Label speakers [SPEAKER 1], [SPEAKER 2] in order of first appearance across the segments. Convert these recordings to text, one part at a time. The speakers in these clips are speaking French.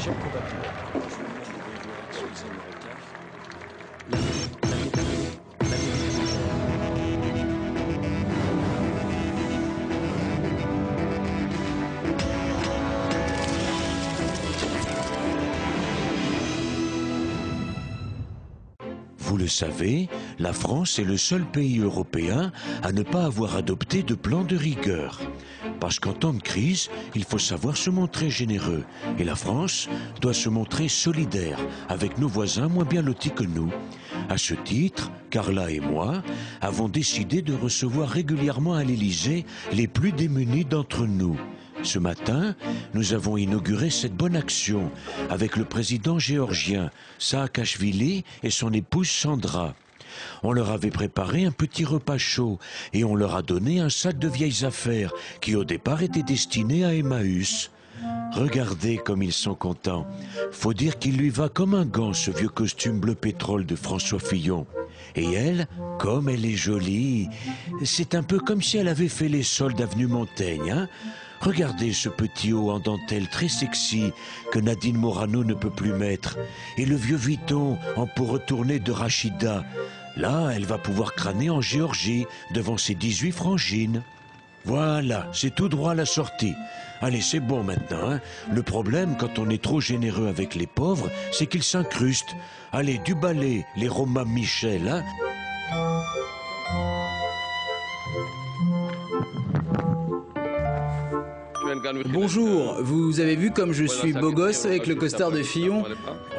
[SPEAKER 1] Vous le savez, la France est le seul pays européen à ne pas avoir adopté de plan de rigueur. Parce qu'en temps de crise, il faut savoir se montrer généreux. Et la France doit se montrer solidaire avec nos voisins moins bien lotis que nous. À ce titre, Carla et moi avons décidé de recevoir régulièrement à l'Élysée les plus démunis d'entre nous. Ce matin, nous avons inauguré cette bonne action avec le président géorgien Saakashvili et son épouse Sandra. On leur avait préparé un petit repas chaud et on leur a donné un sac de vieilles affaires qui au départ était destiné à Emmaüs. Regardez comme ils sont contents. Faut dire qu'il lui va comme un gant ce vieux costume bleu pétrole de François Fillon. Et elle, comme elle est jolie, c'est un peu comme si elle avait fait les soldes avenue Montaigne, hein? Regardez ce petit haut en dentelle très sexy que Nadine Morano ne peut plus mettre. Et le vieux Vuitton en peau retournée de Rachida. Là, elle va pouvoir crâner en Géorgie devant ses 18 frangines. Voilà, c'est tout droit à la sortie. Allez, c'est bon maintenant, hein. Le problème, quand on est trop généreux avec les pauvres, c'est qu'ils s'incrustent. Allez, du balai, les Romains Michel, hein.
[SPEAKER 2] Bonjour, vous avez vu comme je suis beau gosse avec le costard de Fillon?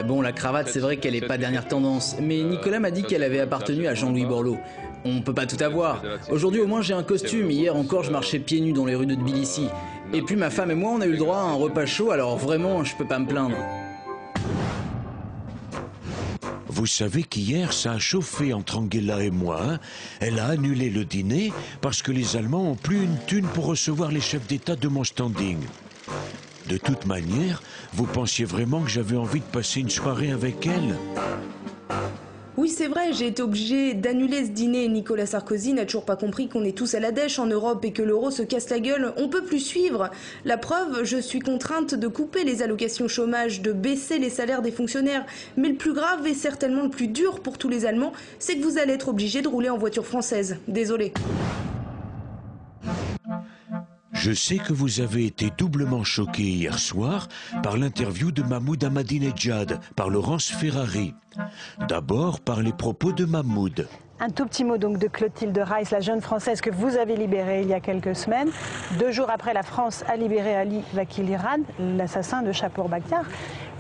[SPEAKER 2] Bon, la cravate, c'est vrai qu'elle n'est pas dernière tendance, mais Nicolas m'a dit qu'elle avait appartenu à Jean-Louis Borloo. On peut pas tout avoir. Aujourd'hui, au moins, j'ai un costume. Hier encore, je marchais pieds nus dans les rues de Tbilissi. Et puis, ma femme et moi, on a eu le droit à un repas chaud, alors vraiment, je peux pas me plaindre.
[SPEAKER 1] Vous savez qu'hier, ça a chauffé entre Angela et moi, hein. Elle a annulé le dîner parce que les Allemands ont plus une thune pour recevoir les chefs d'État de mon standing. De toute manière, vous pensiez vraiment que j'avais envie de passer une soirée avec elle?
[SPEAKER 3] Oui, c'est vrai, j'ai été obligée d'annuler ce dîner. Nicolas Sarkozy n'a toujours pas compris qu'on est tous à la dèche en Europe et que l'euro se casse la gueule. On peut plus suivre. La preuve, je suis contrainte de couper les allocations chômage, de baisser les salaires des fonctionnaires. Mais le plus grave et certainement le plus dur pour tous les Allemands, c'est que vous allez être obligés de rouler en voiture française. Désolé.
[SPEAKER 1] Je sais que vous avez été doublement choqué hier soir par l'interview de Mahmoud Ahmadinejad par Laurence Ferrari. D'abord par les propos de Mahmoud.
[SPEAKER 4] Un tout petit mot donc de Clotilde Reiss, la jeune Française que vous avez libérée il y a quelques semaines. 2 jours après, la France a libéré Ali Vakil-Irad, l'assassin de Chapour Bakhtiar.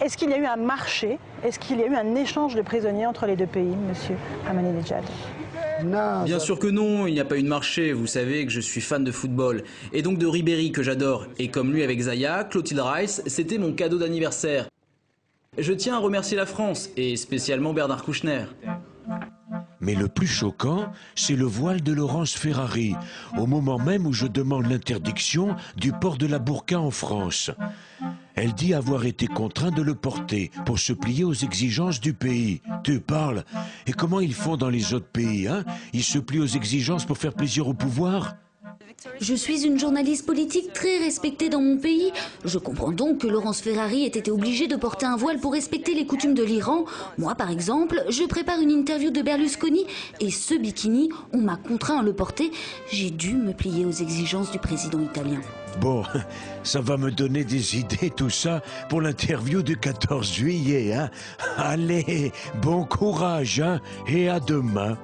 [SPEAKER 4] Est-ce qu'il y a eu un marché? Est-ce qu'il y a eu un échange de prisonniers entre les deux pays, monsieur Ahmadinejad?
[SPEAKER 2] Non, bien sûr que non, il n'y a pas eu de marché, vous savez que je suis fan de football. Et donc de Ribéry que j'adore. Et comme lui avec Zaya, Clotilde Reiss, c'était mon cadeau d'anniversaire. Je tiens à remercier la France, et spécialement Bernard Kouchner.
[SPEAKER 1] Mais le plus choquant, c'est le voile de Laurence Ferrari, au moment même où je demande l'interdiction du port de la burqa en France. Elle dit avoir été contrainte de le porter pour se plier aux exigences du pays. Tu parles? Et comment ils font dans les autres pays, hein? Ils se plient aux exigences pour faire plaisir au pouvoir?
[SPEAKER 5] Je suis une journaliste politique très respectée dans mon pays. Je comprends donc que Laurence Ferrari ait été obligée de porter un voile pour respecter les coutumes de l'Iran. Moi, par exemple, je prépare une interview de Berlusconi et ce bikini, on m'a contraint à le porter. J'ai dû me plier aux exigences du président italien.
[SPEAKER 1] Bon, ça va me donner des idées tout ça pour l'interview du 14 juillet, hein? Allez, bon courage, hein? Et à demain.